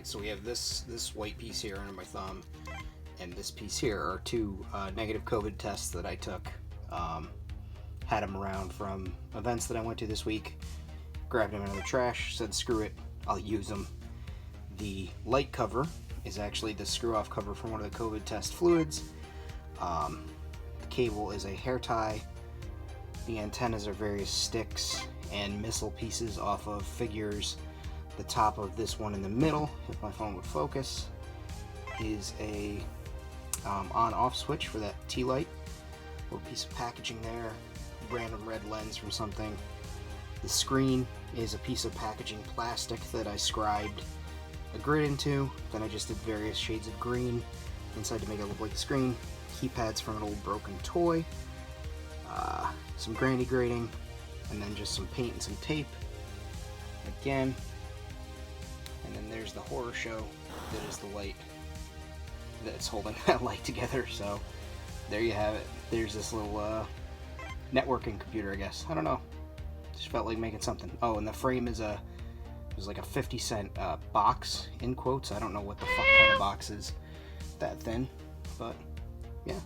Alright, so we have this white piece here under my thumb, and this piece here are two negative COVID tests that I took. Had them around from events that I went to this week, grabbed them out of the trash, said screw it, I'll use them. The light cover is actually the screw-off cover from one of the COVID test fluids. The cable is a hair tie. The antennas are various sticks and missile pieces off of figures. The top of this one in the middle, if my phone would focus, is a on-off switch for that T-light. Little piece of packaging there, random red lens from something. The screen is a piece of packaging plastic that I scribed a grid into. Then I just did various shades of green inside to make it look like a screen. Keypads from an old broken toy. Some granny grating, and then just some paint and some tape. Again. And then there's the horror show that is the light that's holding that light together. So there you have it. There's this little networking computer, I guess. I don't know. Just felt like making something. Oh, and the frame is it was like a 50-cent box, in quotes. I don't know what the fuck kind of box is that thin, but yeah.